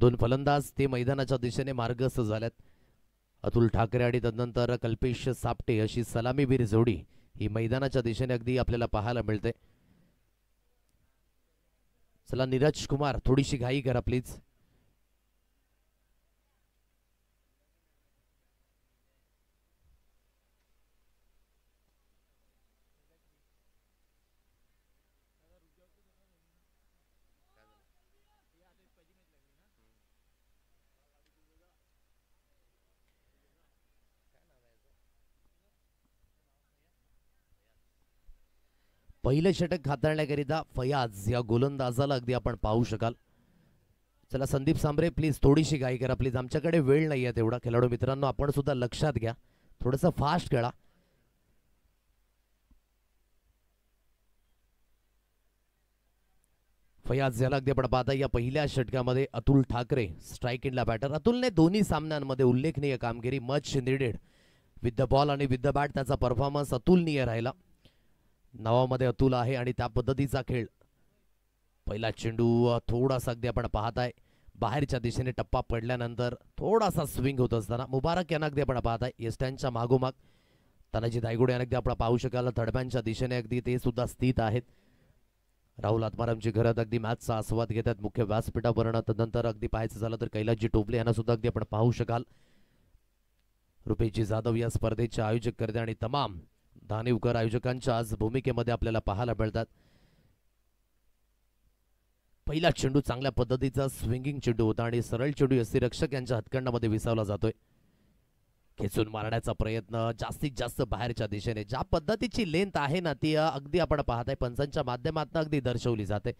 दोन फलंदाज ते मैदानाच्या दिशेने मार्गस्थ झाल्यात. अतुल ठाकरे आणि तदनंतर कल्पेश सापटे अशी सलामीवीर जोडी ही मैदानाच्या दिशेने अगदी आपल्याला पाहायला मिळते. चला नीरज कुमार थोडीशी घाई करा प्लीज. पहिले षटक हाताळण्याकरिता फयाज या गोलंदाजाला अगदी आपण पाहू शकाल. चला संदीप सांबरे प्लीज थोडीशी घाई करा प्लीज. आमच्याकडे वेळ नाही आहे तेवढा. खेळाडू मित्रांनो आपण सुद्धा लक्षात घ्या, थोडंसं फास्ट खेळा. फयाज याला अगदी आपण पाहता या पहिल्या षटकामध्ये अतुल ठाकरे स्ट्राईक इनला बॅटर. अतुलने दोन्ही सामन्यांमध्ये उल्लेखनीय कामगिरी, much needed with the ball आणि विथ द बॅट त्याचा परफॉर्मन्स अतुलनीय राहिला. नावामध्ये अतुल आहे आणि त्या पद्धतीचा खेळ. पहिला चेंडू थोडासा अगदी आपण पाहताय बाहेरच्या दिशेने टप्पा पडल्यानंतर थोडासा स्विंग होत असताना मुबारक यांना अगदी आपण पाहताय येस्टॅनच्या मागोमाग. तानाजी दायगुडे यांना अगदी आपण पाहू शकाल थडब्यांच्या दिशेने अगदी ते सुद्धा स्थित आहेत. राहुल आत्मारामची घरात अगदी मॅचचा आस्वाद घेतात मुख्य व्यासपीठावरून. तदनंतर अगदी पाहायचं झालं तर कैलासजी टोपले यांना सुद्धा अगदी आपण पाहू शकाल. रुपेशजी जाधव या स्पर्धेचे आयोजक करते आणि तमाम धानिवकर आयोजकांच्या आज भूमिकेमध्ये आपल्याला पाहायला मिळतात. पहिला चेंडू चांगल्या पद्धतीचा स्विंगिंग चेंडू होता आणि सरळ चेंडू यष्टीरक्षक यांच्या हातखंडामध्ये विसावला जातोय. खेचून मारण्याचा प्रयत्न जास्तीत जास्त बाहेरच्या दिशेने. ज्या पद्धतीची लेंथ आहे ना ती अगदी आपण पाहताय पंचांच्या माध्यमातून अगदी दर्शवली जाते.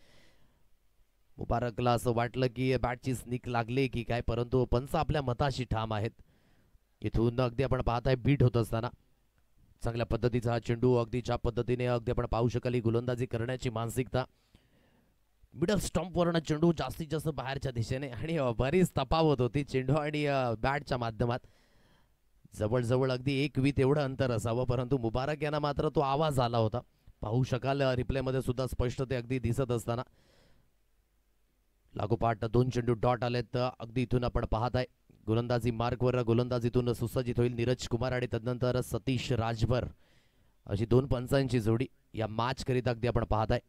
मुबारकला असं वाटलं की बॅटची स्निक लागली की काय, परंतु पंच आपल्या मताशी ठाम आहेत. इथून अगदी आपण पाहताय बीट होत असताना चांगल्या पद्धतीचा हा चेंडू अगदी ज्या पद्धतीने अगदी आपण पाहू शकाल ही गोलंदाजी करण्याची मानसिकता. मिडल स्टंपवरनं चेंडू जास्तीत जास्त बाहेरच्या दिशेने आणि बरीच तफावत होती चेंडू आणि बॅटच्या माध्यमात. जवळजवळ अगदी 1 वीत एवढं अंतर असावं, परंतु मुबारक यांना मात्र तो आवाज आला होता. पाहू शकाल रिप्लेमध्ये सुद्धा स्पष्ट ते अगदी दिसत असताना. लागोपाठ 2 चेंडू डॉट आलेत. अगदी इथून आपण पाहताय गोलंदाजी मार्कवर गोलंदाजीतून सुसज्जित होईल नीरज कुमार आणि तदनंतर सतीश राजभर अशी 2 पंचांची जोडी या मॅच करीत अगदी आपण पाहताय.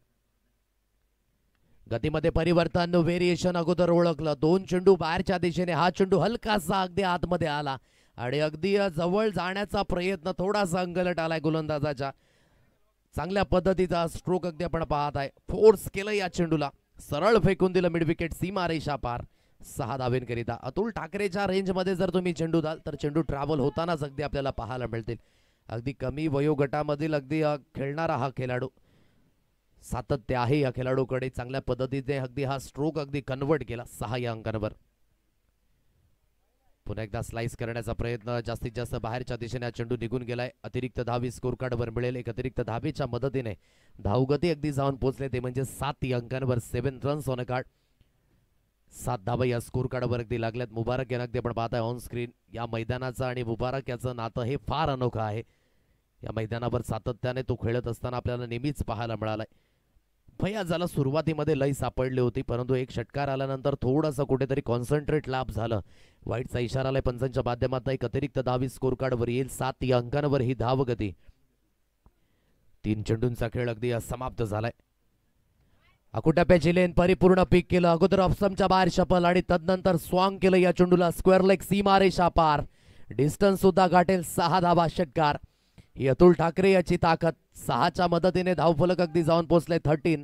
गतीमध्ये परिवर्तन व्हेरिएशन अगोदर ओळखलं. 2 चेंडू बाहेरच्या दिशेने. हा चेंडू हलकासा अगदी आतमध्ये आला आणि अगदी जवळ जाण्याचा प्रयत्न थोडासा अंगलट आलाय गोलंदाजाच्या. चांगल्या पद्धतीचा स्ट्रोक अगदी आपण पाहताय. फोर्स केलं या चेंडूला, सरळ फेकून दिलं मिड विकेट सीमारेषा पार. 6 धावेंकरिता अतुल ठाकरेच्या रेंजमध्ये जर तुम्ही चेंडू द्याल तर चेंडू ट्रॅव्हल होतानाच अगदी आपल्याला पाहायला मिळतील. अगदी कमी वयोगटामधील अगदी खेळणारा हा खेळाडू. सातत्य आहे या खेळाडूकडे. चांगल्या पद्धतीने अगदी हा स्ट्रोक अगदी कन्वर्ट केला 6 या अंकांवर. पुन्हा एकदा स्लाइस करण्याचा प्रयत्न. जास्तीत जास्त बाहेरच्या दिशेने चेंडू निघून गेलाय. अतिरिक्त धावी स्कोर कार्डवर मिळेल. एक अतिरिक्त धावेच्या मदतीने धावगती अगदी जाऊन पोहोचले ते म्हणजे 7 या अंकांवर. 7 रन्स ऑन अ कार्ड. 7 धावा या स्कोर कार्डवर अगदी लागल्यात. मुबारक यांना अगदी आपण पाहताय ऑन स्क्रीन. या मैदानाचं आणि मुबारक याचं नातं हे फार अनोखं आहे. या मैदानावर सातत्याने तो खेळत असताना आपल्याला नेहमीच पाहायला मिळालाय. फयाजला सुरुवातीमध्ये लय सापडली होती, परंतु एक षटकार आल्यानंतर थोडंसं कुठेतरी कॉन्सन्ट्रेट लाभ झालं. वाईटचा इशारा आलाय पंचांच्या माध्यमातून. एक अतिरिक्त धावी स्कोर कार्डवर येईल. 7 या अंकांवर ही धावगती. 3 चेंडूंचा खेळ अगदी समाप्त झालाय. अकुटप्याची लेन परिपूर्ण पीक केलं. अगोदर ऑफस्टंपच्या बाहेर शपल आणि तदनंतर स्वांग केलं या चेंडूला. स्क्वेअर लेग सीमारेषा पार. डिस्टन्स सुद्धा गाठेल. 6 धावा षटकार. ही अतुल ठाकरे याची ताकद. 6च्या मदतीने धावफलक अगदी जाऊन पोहोचले 13.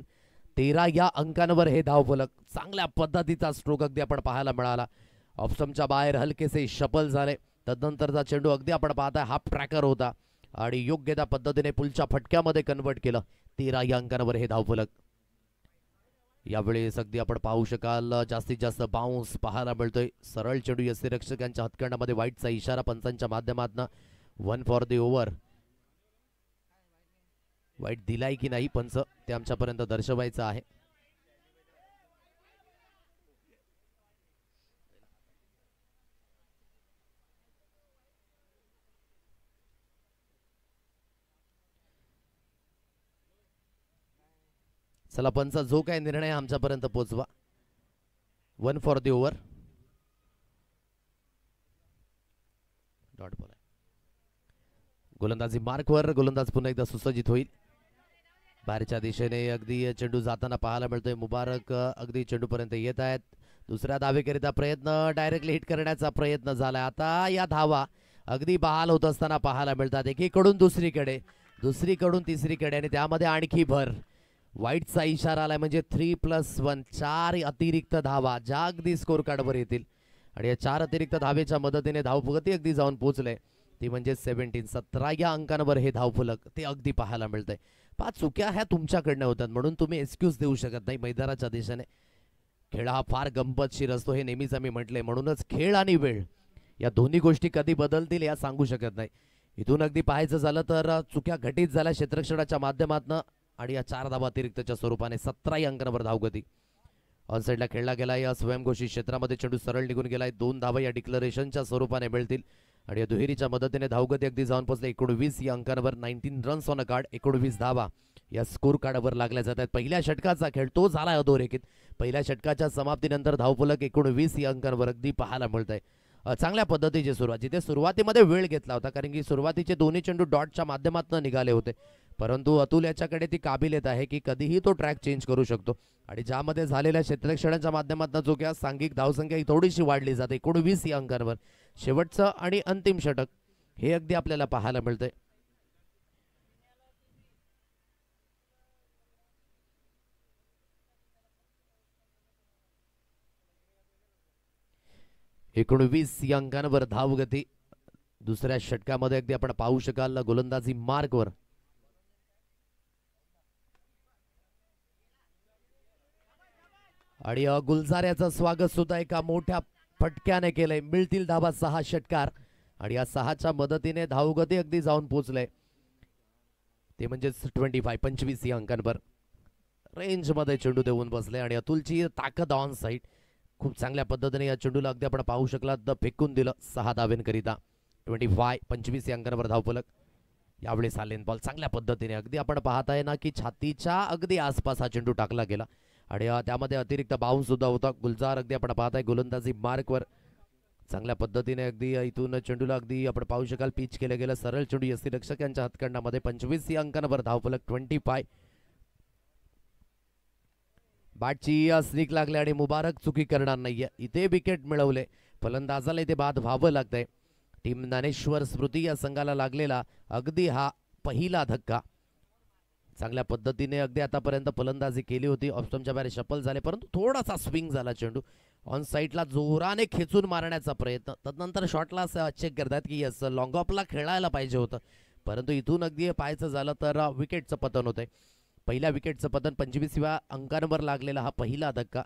13 या अंकांवर हे धावफलक. चांगल्या पद्धतीचा स्ट्रोक अगदी आपण पाहायला मिळाला. ऑफस्टंपच्या बाहेर हलकेसे शपल झाले. तदनंतरचा चेंडू अगदी आपण पाहताय हाफ ट्रॅकर होता आणि योग्य त्या पद्धतीने पुलच्या फटक्यामध्ये कन्वर्ट केलं. 13 या अंकांवर हे धावफलक. यावेळेस अगदी आपण पाहू शकाल जास्तीत जास्त बाउन्स पाहायला मिळतोय. सरळ चेंडू यष्टीरक्षकांच्या हातखंडामध्ये. वाईटचा इशारा पंचांच्या माध्यमातून. 1 फॉर द ओव्हर. वाईट दिलाय की नाही पंच ते आमच्यापर्यंत दर्शवायचं आहे. चला पंच जो काय निर्णय आमच्यापर्यंत पोहोचवा. 1 for the over. Dot ball आहे. गोलंदाजी मार्कवर, गोलंदाज पुन्हा एकदा सुसज्जित होईल. बाहेरच्या दिशेने अगदी चेंडू जाताना पाहायला मिळतोय. मुबारक अगदी चेंडूपर्यंत येत आहेत. दुसऱ्या धावेकरिता प्रयत्न, डायरेक्टली हिट करण्याचा प्रयत्न झाला. आता या धावा अगदी बहाल होत असताना पाहायला मिळतात. एकीकडून दुसरीकडे, दुसरीकडून तिसरीकडे आणि त्यामध्ये आणखी भर. वाईटचा इशारा आलाय म्हणजे 3+1 4 अतिरिक्त धावा ज्या अगदी स्कोर कार्डवर येतील. आणि या 4 अतिरिक्त धावेच्या मदतीने धावफलक अगदी जाऊन पोहोचले. ती म्हणजे 17 या अंकांवर हे धावफलक ते अगदी पाहायला मिळतंय. 5 चुक्या ह्या तुमच्याकडनं होतात म्हणून तुम्ही एक्सक्यूज देऊ शकत नाही मैदानाच्या दिशेने. खेळ हा फार गंमतशीर असतो हे नेहमीच आम्ही म्हटले. म्हणूनच खेळ आणि वेळ या दोन्ही गोष्टी कधी बदलतील या सांगू शकत नाही. इथून अगदी पाहायचं झालं तर चुक्या घटित झाल्या क्षेत्ररक्षणाच्या माध्यमातून आणि या 4 धावा अतिरिक्तच्या स्वरूपाने 17 अंकांवर धावगती. ऑन साईडला खेळला गेला. या स्वयंघोषित क्षेत्रामध्ये चेंडू सरळ निघून गेलाय. 2 धावा या डिक्लरेशनच्या स्वरूपाने मिळतील आणि या दुहेरीच्या मदतीने धावगती अगदी जाऊन पोहोचले 19 या अंकांवर. 19 रन्स ऑन अ कार्ड, 19 धावा या स्कोर कार्डवर लागल्या जातात. पहिल्या षटकाचा खेळ तो झाला अधोरेखित. पहिल्या षटकाच्या समाप्तीनंतर धावफलक 19 या अंकांवर अगदी पाहायला मिळत आहे. चांगल्या पद्धतीची सुरुवात, जिथे सुरुवातीमध्ये वेळ घेतला होता कारण की सुरुवातीचे दोन्ही चेंडू डॉटच्या माध्यमातून निघाले होते. परंतु अतुल याच्याकडे ती काबिलियत आहे की कधीही तो ट्रॅक चेंज करू शकतो आणि ज्यामध्ये झालेल्या क्षेत्ररक्षणाच्या माध्यमातून जो क्या सांघिक धावसंख्या ही थोडीशी वाढली जाते 19 या अंकांवर. शेवटचं आणि अंतिम षटक हे अगदी आपल्याला पाहायला मिळतंय. एकोणवीस या अंकांवर धावगती. दुसऱ्या षटकामध्ये अगदी आपण पाहू शकाल गोलंदाजी मार्कवर. आणि गुलजाऱ्याचं स्वागत सुद्धा एका मोठ्या फटक्याने केलंय. मिळतील धावा 6 षटकार आणि या 6च्या मदतीने धावगती अगदी जाऊन पोहोचले ते म्हणजे 25 या अंकांवर. रेंज मध्ये चेंडू देऊन बसले आणि अतुलची ताकद ऑन साईड. खूप चांगल्या पद्धतीने या चेंडूला अगदी आपण पाहू शकलात फेकून दिलं 6 धावेंकरिता. 25 या अंकांवर धावफलक. यावेळी सालेन बॉल चांगल्या पद्धतीने अगदी आपण पाहताय ना की छातीच्या अगदी आसपास हा चेंडू टाकला गेला आणि त्यामध्ये अतिरिक्त बाउन्स सुद्धा होता. गुलजार अगदी आपण पाहताय गोलंदाजी मार्कवर चांगल्या पद्धतीने अगदी इथून चेंडूला अगदी आपण पाहू शकाल पिच केलं गेलं. सरळ चेंडू यष्टीरक्षक यांच्या हातखंडामध्ये. 25 या अंकांवर धावफलक. 25 बॅटची स्निक लागले आणि मुबारक चुकी करणार नाहीये. इथे विकेट मिळवले. फलंदाजाला इथे बाद व्हावं लागतंय. टीम ज्ञानेश्वर स्मृती या संघाला लागलेला अगदी हा पहिला धक्का. चांगल्या पद्धतीने अगदी आतापर्यंत फलंदाजी केली होती. ऑप्शनच्या बाहेर शफल झाले परंतु थोडासा स्विंग झाला चेंडू. ऑन साईडला जोराने खेचून मारण्याचा प्रयत्न. तदनंतर शॉटला चेक करतात की यस लॉंग ऑफला खेळायला पाहिजे होतं परंतु इथून अगदी पाहायचं झालं तर विकेटचं पतन होतंय. पहिल्या विकेटचं पतन. 25व्या अंकांवर लागलेला हा पहिला धक्का.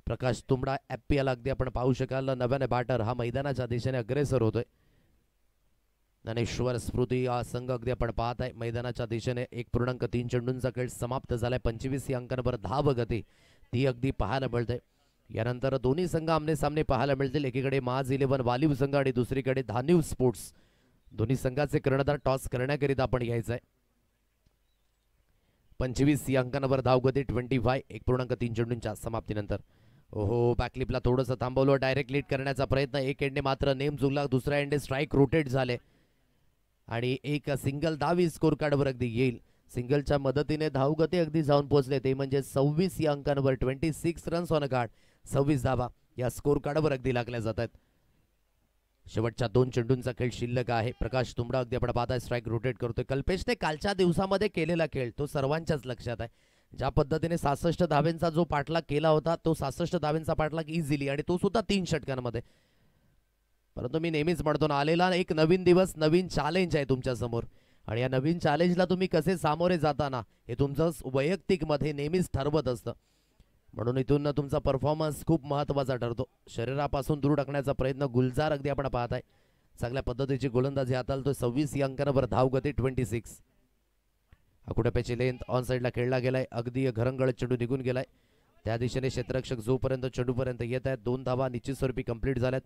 प्रकाश तुंबडा FPL अगदी आपण पाहू शकाल नव्याने बॅटर हा मैदानाच्या दिशेने अग्रेसर होतोय. ज्ञानेश्वर स्मृती हा संघ अगदी आपण पाहत आहे मैदानाच्या दिशेने. 1.3 चेंडूंचा खेळ समाप्त झालाय. 25 या अंकांवर धावगती ती अगदी पाहायला मिळते. यानंतर दोन्ही संघ आमने सामने पाहायला मिळतील. एकीकडे माज 11 वालीव संघ आणि दुसरीकडे धानिव स्पोर्ट्स. दोन्ही संघाचे कर्णधार टॉस करण्याकरिता आपण घ्यायचंय. 25 या अंकांवर धावगती. 25 1.3 चेंडूंच्या समाप्तीनंतर. ओहो बॅकलिपला थोडंसं थांबवलं. डायरेक्ट लीड करण्याचा प्रयत्न. एक एंडे मात्र नेम चुकला. दुसऱ्या एंडे स्ट्राईक रोटेट झाले आणि एक सिंगल धावी स्कोर कार्डवर अगदी येईल. सिंगलच्या मदतीने धावगती अगदी जाऊन पोहोचले ते म्हणजे 26 या अंकांवर. 26 रन्स ऑन अ कार्ड. 26 धावा या स्कोर कार्डवर अगदी लागल्या जातात. शेवटच्या 2 चेंडूंचा खेळ शिल्लक आहे. प्रकाश तुंबडा अगदी आपण पाहताय स्ट्राईक रोटेट करतोय. कल्पेशने कालच्या दिवसामध्ये केलेला खेळ तो सर्वांच्याच लक्षात आहे. ज्या पद्धतीने 66 धावेंचा जो पाठलाग केला होता तो 66 धावेंचा पाठलाग इझिली आणि तो सुद्धा 3 षटकांमध्ये. परंतु मी नेहमीच म्हणतो ना आलेला एक नवीन दिवस नवीन चॅलेंज आहे तुमच्या समोर आणि या नवीन चॅलेंजला तुम्ही कसे सामोरे जाताना हे तुमचं वैयक्तिक मध्ये नेहमीच ठरवत असतं. म्हणून इथून तुमचा परफॉर्मन्स खूप महत्त्वाचा ठरतो. शरीरापासून दूर टाकण्याचा प्रयत्न गुलजार अगदी आपण पाहताय. चांगल्या पद्धतीची गोलंदाजी हाताळतोय. 26 या अंकांवर धावगती. 26 अकुटप्याची लेंथ. ऑन साईडला खेळला गेलाय. अगदी घरंगळत चेंडू निघून गेलाय. त्या दिशेने क्षेत्ररक्षक जोपर्यंत चेंडूपर्यंत येत आहेत 2 धावा निश्चित स्वरूपी कंप्लीट झाल्यात.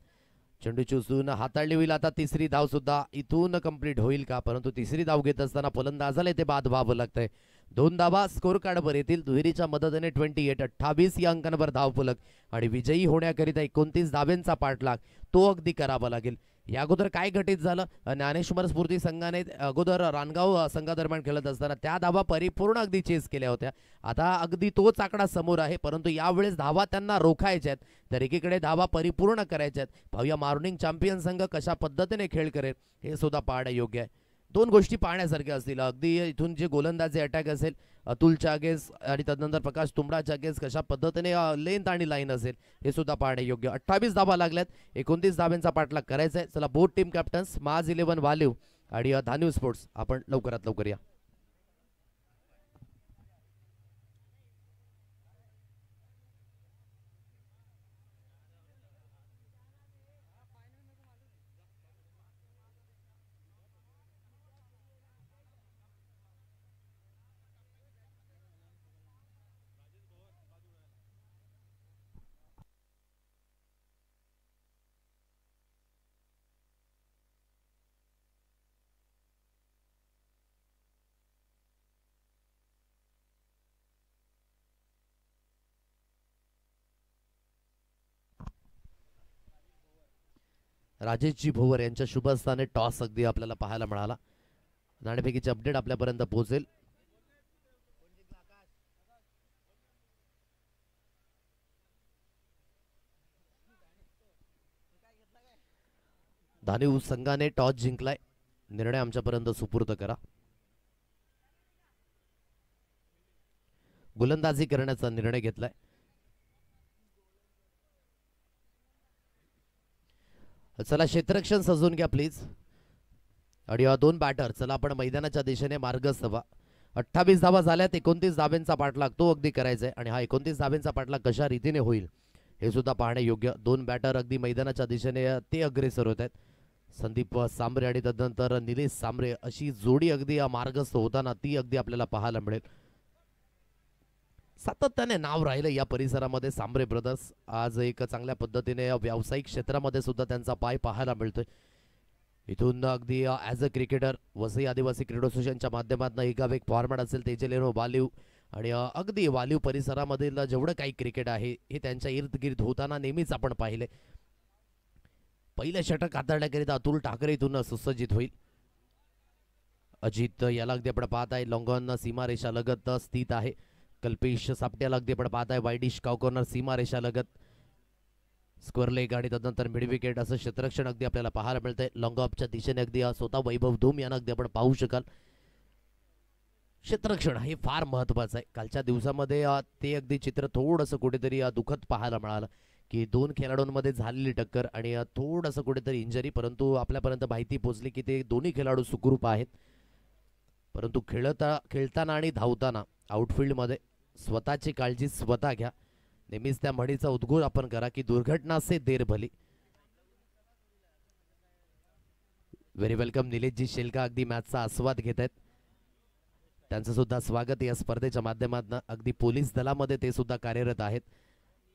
चेंडूची उचलून हाताळली होईल. आता तिसरी धाव सुद्धा इथून कंप्लीट होईल का परंतु तिसरी धाव घेत असताना फलंदाजाला इथे बाद व्हावं लागतंय. 2 धावा स्कोर कार्डवर येतील. दुहेरीच्या मदतीने 28 या अंकांवर धावफलक आणि विजयी होण्याकरिता 29 धावेंचा पाठलाग तो अगदी करावा लागेल. या अगोदर काय घटित झालं, ज्ञानेश्वर स्फूर्ती संघाने अगोदर रानगाव संघादरम्यान खेळत असताना त्या धावा परिपूर्ण अगदी चेस केल्या होत्या. आता अगदी तोच आकडा समोर आहे, परंतु यावेळेस धावा त्यांना रोखायच्या आहेत, तर एकीकडे धावा परिपूर्ण करायच्या आहेत. पाहूया मॉर्निंग चॅम्पियन संघ कशा पद्धतीने खेळ करेल हे सुद्धा पाहणं योग्य आहे. दोन गोष्टी पाहण्यासारख्या असतील. अगदी इथून जे गोलंदाजी अटॅक असेल अतुल चागेस आणि तदनंतर प्रकाश तुंबडा चागेस कशा पद्धतीने लेंथ आणि लाईन असेल हे सुद्धा पाहणे योग्य. 28 धावा लागल्यात, 29 धाब्यांचा पाठलाग करायचा आहे. चला बोथ टीम कॅप्टन्स माज 11 वालिव आणि धान्यू स्पोर्ट्स आपण लवकरात लवकर या. राजेशजी भोवर यांच्या शुभस्थाने टॉस अगदी आपल्याला पाहायला मिळाला. नाणेफेकीचे अपडेट आपल्यापर्यंत पोहोचेल. धान्यू संघाने टॉस जिंकलाय, निर्णय आमच्यापर्यंत सुपूर्द करा. गोलंदाजी करण्याचा निर्णय घेतलाय. चला क्षेत्ररक्षण सजवून घ्या प्लीज. आणि दोन बॅटर चला आपण मैदानाच्या दिशेने मार्गस्थ व्हा. 28 धावा झाल्यात, 29 धाब्यांचा पाठलाग तो अगदी करायचा आहे आणि हा 29 धाब्यांचा पाठलाग कशा रीतीने होईल हे सुद्धा पाहणे योग्य. दोन बॅटर अगदी मैदानाच्या दिशेने ते अग्रेसर होत आहेत. संदीप सांबरे आणि तदनंतर निलेश सांबरे अशी जोडी अगदी मार्गस्थ होताना ती अगदी आपल्याला पाहायला मिळेल. सातत्याने नाव राहिलं या परिसरामध्ये सांबरे ब्रदर्स. आज एक चांगल्या पद्धतीने व्यावसायिक क्षेत्रामध्ये सुद्धा त्यांचा पाय पाहायला मिळतोय. इथून अगदी ॲज अ क्रिकेटर वसई आदिवासी क्रीडा असोसिएशनच्या माध्यमातून एकावेक एक फॉर्मॅट असेल तेजलेनो वालिव आणि अगदी वालिव परिसरामधील जेवढं काही क्रिकेट आहे हे त्यांच्या इर्द गिर्द होताना नेहमीच आपण पाहिले. पहिलं षटक हाताळण्याकरिता अतुल ठाकरे इथून सुसज्जित होईल. अजित याला अगदी आपण पाहत आहे लॉंगॉन सीमारेषा लगत स्थित आहे. कल्पेश सापट्याला अगदी आपण पाहत आहे वाईडिश काव कॉर्नर सीमारेषा लगत स्क्वेअर लेग आणि तदनंतर मिड विकेट असं क्षेत्ररक्षण अगदी आपल्याला पाहायला मिळतंय. लॉंग ऑफच्या दिशेने अगदी स्वतः वैभव धूम यांना अगदी आपण पाहू शकाल. क्षेत्ररक्षण हे फार महत्वाचं आहे. कालच्या दिवसामध्ये ते अगदी चित्र थोडंसं कुठेतरी दुःखद पाहायला मिळालं की दोन खेळाडूंमध्ये झालेली टक्कर आणि थोडंसं कुठेतरी इंजरी, परंतु आपल्यापर्यंत माहिती पोहोचली की ते दोन्ही खेळाडू सुखरूप आहेत. परंतु खेळताना आणि धावताना आउटफील्डमध्ये स्वतःची काळजी स्वतः घ्या. नेहमीच त्या म्हणीचा उद्घोष आपण करा की दुर्घटना से देर भली. व्हेरी वेलकम निलेशजी शेलका अगदी मॅचचा आस्वाद घेत आहेत. त्यांचं सुद्धा स्वागत या स्पर्धेच्या माध्यमातून. अगदी पोलीस दलामध्ये ते सुद्धा कार्यरत आहेत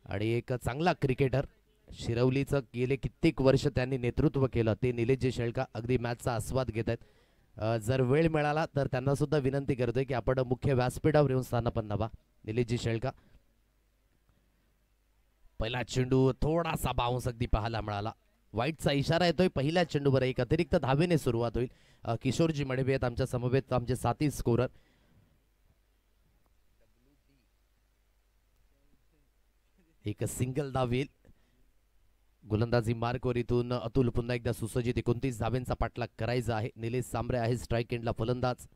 आणि एक चांगला क्रिकेटर. शिरवलीचं गेले कित्येक वर्ष त्यांनी नेतृत्व केलं ते निलेशजी शेळका अगदी मॅचचा आस्वाद घेत आहेत. जर वेळ मिळाला तर त्यांना सुद्धा विनंती करतोय की आपण मुख्य व्यासपीठावर येऊन स्थान नवा. निलेशजी शेळका. पहिला चेंडू थोडासा बाउन्स अगदी पाहायला मिळाला. वाईटचा इशारा येतोय. पहिल्या चेंडूवर एक अतिरिक्त धावेने सुरुवात होईल. किशोरजी मडवे आहेत आमच्या समवेत आमचे साथी स्कोरर. एक सिंगल धाव येईल. गोलंदाजी मार्कवर इथून अतुल पुन्हा एकदा सुसज्जित 29 धावेंचा पाठलाग करायचा आहे. निलेश सांबरे आहे स्ट्राईक एंडला फलंदाज.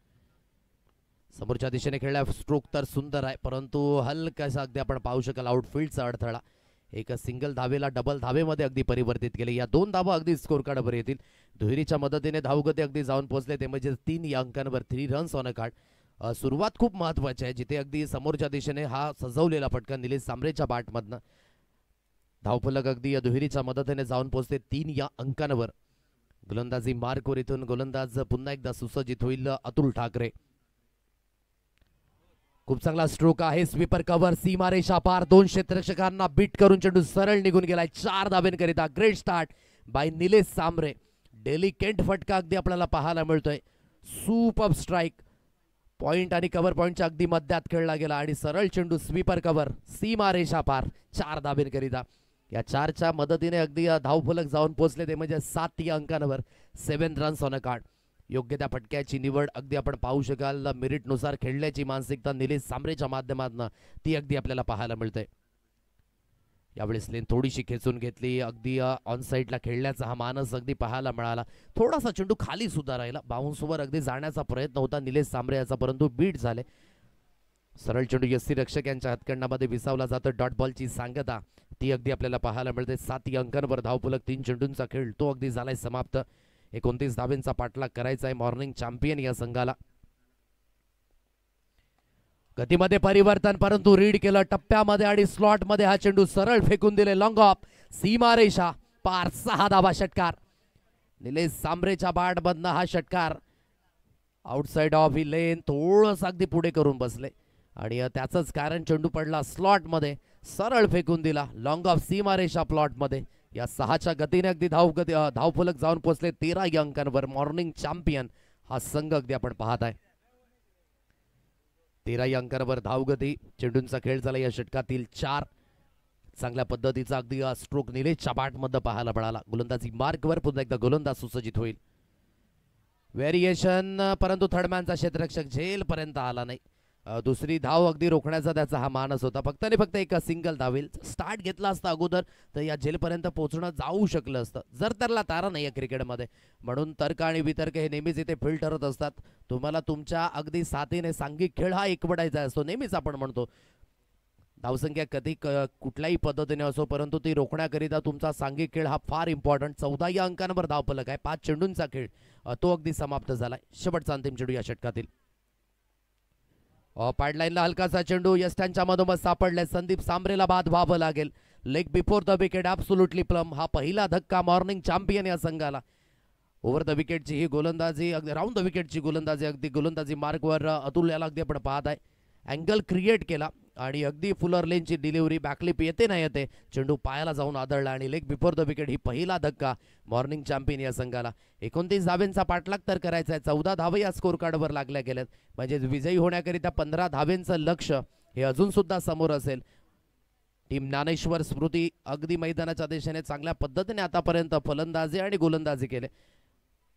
समोरच्या दिशेने खेळला स्ट्रोक तर सुंदर आहे, परंतु हलकासा अगदी आपण पाहू शकाल आउटफील्डचा अडथळा. एक सिंगल धावेला डबल धावेमध्ये अगदी परिवर्तित केले. या दोन धावा अगदी स्कोर कार्डवर येतील. दुहेरीच्या मदतीने धावगती अगदी जाऊन पोहोचले ते म्हणजे 3 या अंकांवर 3 रन्स ऑन अ कार्ड. सुरुवात खूप महत्वाची आहे जिथे अगदी समोरच्या दिशेने हा सजवलेला फटका निलेश सांबरेच्या बॅटमधनं धावफलक अगदी या दुहेरीच्या मदतीने जाऊन पोहोचते 3 या अंकांवर. गोलंदाजी मार्कवर इथून गोलंदाज पुन्हा एकदा सुसज्जित होईल अतुल ठाकरे. खूप चांगला स्ट्रोक आहे. स्वीपर कव्हर सीमारेषा पार. 2 क्षेत्ररक्षकांना बीट करून चेंडू सरळ निघून गेलाय 4 धावेंकरिता. Great start by Nilesh Sambare. Delicate फटका अगदी आपल्याला पाहायला मिळतोय. Super strike. पॉइंट आणि कव्हर पॉइंटच्या अगदी मध्यात खेळला गेला आणि सरळ चेंडू स्वीपर कव्हर सीमारेषा पार 4 धावेंकरिता. या 4च्या मदतीने अगदी धावफलक जाऊन पोहोचले ते म्हणजे 7 या अंकांवर 7 रन्स ऑन अ कार्ड. योग्य त्या फटक्याची निवड अगदी आपण पाहू शकाल. मेरिटनुसार खेळण्याची मानसिकता निलेश सांबरेच्या माध्यमातून ती अगदी आपल्याला पाहायला मिळते. यावेळेस लेन थोडीशी खेचून घेतली. अगदी ऑन साईडला खेळण्याचा हा मानस अगदी पाहायला मिळाला. थोडासा चेंडू खाली सुद्धा राहिला. बाउन्सवर अगदी जाण्याचा प्रयत्न होता निलेश सांबरे याचा, परंतु बीट झाले. सरळ चेंडू यष्टी रक्षक यांच्या हातखंडामध्ये विसावला जातो. डॉट बॉलची सांगता ती अगदी आपल्याला पाहायला मिळते. 7 अंकांवर धावफलक. 3 चेंडूंचा खेळ तो अगदी झालाय समाप्त. 29 धावेंचा पाठलाग करायचा आहे मॉर्निंग चॅम्पियन या संघाला. गतीमध्ये परिवर्तन, परंतु रीड केलं टप्प्यामध्ये आणि स्लॉट मध्ये हा चेंडू सरळ फेकून दिले. लॉंग ऑफ सीमारेषा पार. 6 धावा षटकार. निलेश सांबरेच्या बॅटमधनं हा षटकार आउटसाइड ऑफ ही लेन. थोडंसं अगदी पुढे करून बसले आणि त्याचंच कारण चेंडू पडला स्लॉट मध्ये. सरळ फेकून दिला. लॉंग ऑफ सीमारेषा प्लॉट मध्ये. या 6च्या गतीने अगदी धावफलक जाऊन पोहोचले 13 या अंकांवर. मॉर्निंग चॅम्पियन हा संघ अगदी आपण पाहत आहे. 13 या अंकांवर धावगती. चेंडूंचा खेळ झाला या षटकातील 4. चांगल्या पद्धतीचा अगदी स्ट्रोक निलेशच्या बॅटमध्ये पाहायला मिळाला. गोलंदाजी मार्कवर पुन्हा एकदा गोलंदाज सुसज्जित होईल. व्हेरिएशन, परंतु थर्डमॅनचा क्षेत्ररक्षक झेल पर्यंत आला नाही. दुसरी धाव अगदी रोखण्याचा त्याचा हा मानस होता. फक्त आणि फक्त एक सिंगल धावेल. स्टार्ट घेतला असता अगोदर तर या झेलपर्यंत पोहोचणं जाऊ शकलं असतं. जर त्याला तारा नाही आहे क्रिकेटमध्ये, म्हणून तर्क आणि वितर्क हे नेहमीच इथे फील ठरत असतात. तुम्हाला तुमच्या अगदी साथीने सांघिक खेळ हा एकवटायचा असतो. नेहमीच आपण म्हणतो धावसंख्या कधी कुठल्याही पद्धतीने असो, परंतु ती रोखण्याकरिता तुमचा सांघिक खेळ हा फार इम्पॉर्टंट. 14 या अंकांवर धावफलक आहे. 5 चेंडूंचा खेळ तो अगदी समाप्त झालाय. शेवटचा अंतिम चेंडू या षटकातील. पाडलाईनला हलकासा चेंडू यष्टांच्या मधोमध सापडलाय. संदीप सांबरेला बाद व्हावं लागेल. Leg before the wicket. Absolutely plum. हा पहिला धक्का मॉर्निंग चॅम्पियन या संघाला. ओव्हर द विकेटची ही गोलंदाजी, अगदी राऊंड द विकेटची गोलंदाजी, अगदी गोलंदाजी मार्कवर अतुल याला अगदी आपण पाहत आहे. अँगल क्रिएट केला आणि अगदी फुलर लेनची डिलिव्हरी. बॅकलिप येते ना येते, चेंडू पायाला जाऊन आदळला आणि लेग बिफोर द विकेट. ही पहिला धक्का मॉर्निंग चॅम्पियन या संघाला. 29 धावेंचा पाठलाग तर करायचा आहे. 14 धावे या स्कोर कार्डवर लागल्या गेल्यात. म्हणजे विजयी होण्याकरिता 15 धावेंचं लक्ष हे अजून सुद्धा समोर असेल. टीम ज्ञानेश्वर स्मृती अगदी मैदानाच्या दिशेने चांगल्या पद्धतीने आतापर्यंत फलंदाजी आणि गोलंदाजी केले.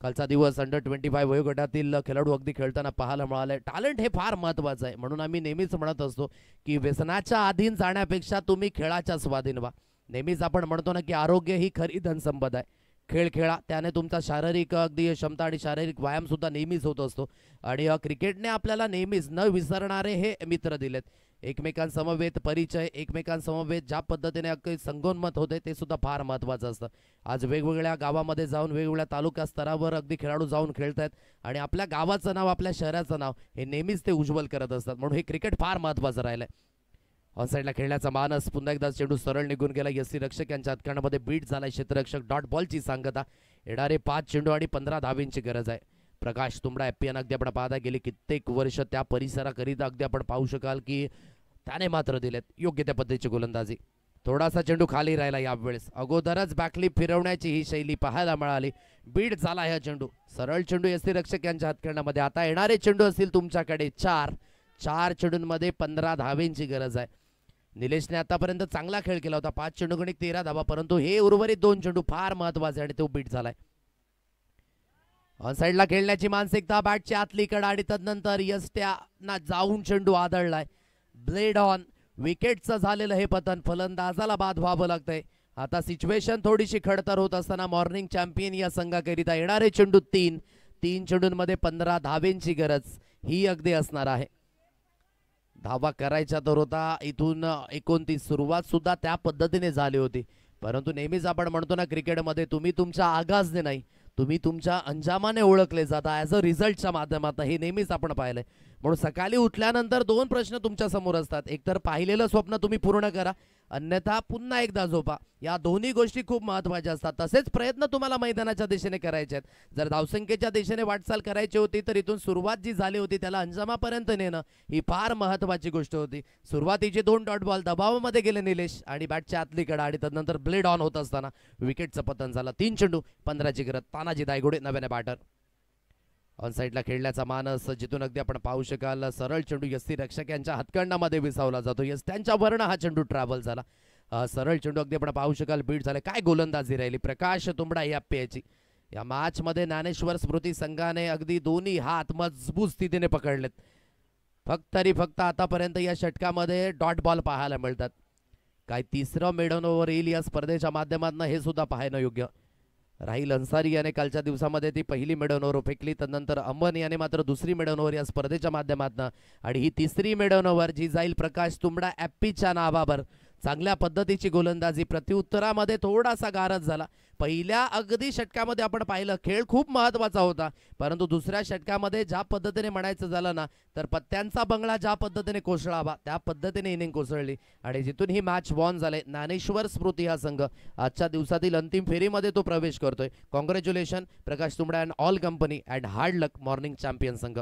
कालचा दिवस अंडर 25 वयोगटातील खेळाडू अगदी खेळताना पाहायला मिळाले. टॅलेंट हे फार महत्त्वाचं आहे. म्हणून आम्ही नेहमीच म्हणत असतो की व्यसनाच्या अधीन जाण्यापेक्षा तुम्ही खेळाच्या स्वाधीन व्हा. नेहमीच आपण म्हणतो ना की आरोग्य ही खरी धनसंपदा आहे. खेळ खेळा, त्याने तुमचा शारीरिक अगदी क्षमता आणि शारीरिक व्यायाम सुद्धा नेहमीच होत असतो. आणि क्रिकेटने आपल्याला नेहमीच न विसरणारे हे मित्र दिलेत. एकमेकांसमवेत परिचय, एकमेकांसमवेत ज्या पद्धतीने अगदी संगोन्मत होते ते सुद्धा फार महत्त्वाचं असतं. आज वेगवेगळ्या गावामध्ये जाऊन वेगवेगळ्या तालुका स्तरावर अगदी खेळाडू जाऊन खेळत आहेत आणि आपल्या गावाचं नाव, आपल्या शहराचं नाव हे नेहमीच ते उज्ज्वल करत असतात. म्हणून हे क्रिकेट फार महत्त्वाचं राहिलंय. ऑन साईडला खेळण्याचा मानस. पुन्हा एकदा चेंडू सरळ निघून गेला. यष्टी रक्षक यांच्या हातखंडामध्ये बीट झालाय क्षेत्ररक्षक. डॉट बॉलची सांगता. येणारे 5 चेंडू आणि 15 धावेंची गरज आहे. प्रकाश तुंबडा एपीएन अगदी आपण पाहता गेली कित्येक वर्ष त्या परिसराकरिता अगदी आपण पाहू शकाल की त्याने मात्र दिलेत योग्य त्या पद्धतीची गोलंदाजी. थोडासा चेंडू खाली राहिला यावेळेस. अगोदरच बॅकलिप फिरवण्याची ही शैली पाहायला मिळाली. बीट झाला हा चेंडू. सरळ चेंडू यष्टी रक्षक यांच्या हातखंडामध्ये. आता येणारे चेंडू असतील तुमच्याकडे 4 चेंडूंमध्ये 15 धावेंची गरज आहे. निलेशने आतापर्यंत चांगला खेळ केला होता. 5 चेंडू गणिक 13 धावा, परंतु हे उर्वरित 2 चेंडू फार महत्वाचे आणि तो बीट झालाय. ऑन साईडला खेळण्याची मानसिकता. बॅटची आतली कडा आणि तदनंतर यष्ट्यांना जाऊन चेंडू आदळलाय. Blade on. विकेटचं झालेलं हे पतन. फलंदाजाला बाद व्हावं लागतंय. आता सिच्युएशन थोडीशी खडतर होत असताना मॉर्निंग चॅम्पियन या संघाकरिता येणारे चेंडू 3 चेंडूंमध्ये 15 धावेंची गरज ही अगदी असणार आहे. धावा करायच्या तर होता. इथून 29 सुरुवात सुद्धा त्या पद्धतीने झाली होती, परंतु नेहमीच आपण म्हणतो ना क्रिकेटमध्ये तुम्ही तुमच्या आगाजने नाही, तुम्ही तुमच्या अंजामाने ओळखले जाता ॲज अ रिझल्टच्या माध्यमातून. हे नेहमीच आपण पाहिलंय. म्हणून सकाळी उठल्यानंतर 2 प्रश्न तुमच्या समोर असतात. एकतर पाहिलेलं स्वप्न तुम्ही पूर्ण करा, अन्यथा पुन्हा एकदा झोपा. या दोन्ही गोष्टी खूप महत्त्वाच्या असतात. तसेच प्रयत्न तुम्हाला मैदानाच्या दिशेने करायचे आहेत. जर धावसंख्येच्या दिशेने वाटचाल करायची होती तर इथून सुरुवात जी झाली होती त्याला अंजामापर्यंत नेणं ही फार महत्त्वाची गोष्ट होती. सुरुवातीचे 2 डॉट बॉल दबावामध्ये गेले निलेश आणि बॅटच्या आतली कडा आणि तदनंतर ब्लेड ऑन होत असताना विकेटचं पतन झालं. 3 चेंडू 15ची गरज. तानाजी दायगुडे नव्याने बॅटर. ऑन साईडला खेळण्याचा मानस, जिथून अगदी आपण पाहू शकाल सरळ चेंडू यष्टी रक्षक यांच्या हातखंडामध्ये विसावला जातो. यष्ट्यांच्या वर्ण हा चेंडू ट्रॅव्हल झाला. सरळ चेंडू अगदी आपण पाहू शकाल बीट झाले. काय गोलंदाजी राहिली प्रकाश तुंबडा या पेची. या मॅच मध्ये ज्ञानेश्वर स्मृती संघाने अगदी दोन्ही हात मजबूत स्थितीने पकडलेत. फक्त आतापर्यंत या षटकामध्ये डॉट बॉल पाहायला मिळतात. काय तिसरं मेडन ओव्हर येईल या स्पर्धेच्या माध्यमातून हे सुद्धा पाहणं योग्य राहील. अन्सारी याने कालच्या दिवसामध्ये ती पहिली मेडन ओव्हर फेकली, त्यानंतर अमन याने मात्र दुसरी मेडन ओव्हर या स्पर्धेच्या माध्यमातून, आणि ही तिसरी मेडन ओव्हर जी जाईल प्रकाश तुंबडा ॲप्पीच्या नावावर. चांगल्या पद्धतीची गोलंदाजी. प्रत्युत्तरामध्ये थोडासा गारज झाला. पहिल्या अगदी षटकामध्ये आपण पाहिलं खेळ खूप महत्त्वाचा होता, परंतु दुसऱ्या षटकामध्ये ज्या पद्धतीने म्हणायचं झालं ना तर पत्त्यांचा बंगला ज्या पद्धतीने कोसळावा त्या पद्धतीने इनिंग कोसळली आणि जिथून ही मॅच वॉन झाले. ज्ञानेश्वर स्मृती हा संघ आजच्या दिवसातील अंतिम फेरीमध्ये तो प्रवेश करतोय. Congratulation Prakash Tumbda and all company and hard luck morning champion संघ.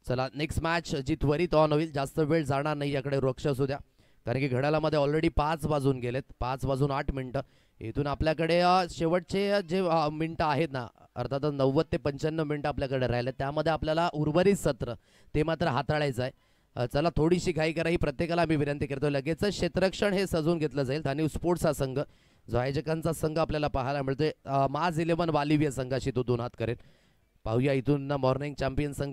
चला नेक्स्ट मॅच जी त्वरित ऑन होईल, जास्त वेळ जाणार नाही याकडे लक्ष असू द्या, कारण की घड्याळामध्ये ऑलरेडी 5 वाजून गेलेत. 5 वाजून 8 मिनिटं. इथून आपल्याकडे शेवटचे जे मिनटं आहेत ना, अर्थात 90 ते 95 मिनटं आपल्याकडे राहिले, त्यामध्ये आपल्याला उर्वरित सत्र ते मात्र हाताळायचं आहे. चला थोडीशी घाई करा ही प्रत्येकाला मी विनंती करतो. लगेचच क्षेत्ररक्षण हे सजवून घेतलं जाईल. धान्यू स्पोर्ट्स हा संघ जो आयोजकांचा संघ आपल्याला पाहायला मिळतोय. माज 11 वालिव्य संघाशी तो 2 हात करेल. पाहूया इथून मॉर्निंग चॅम्पियन संघ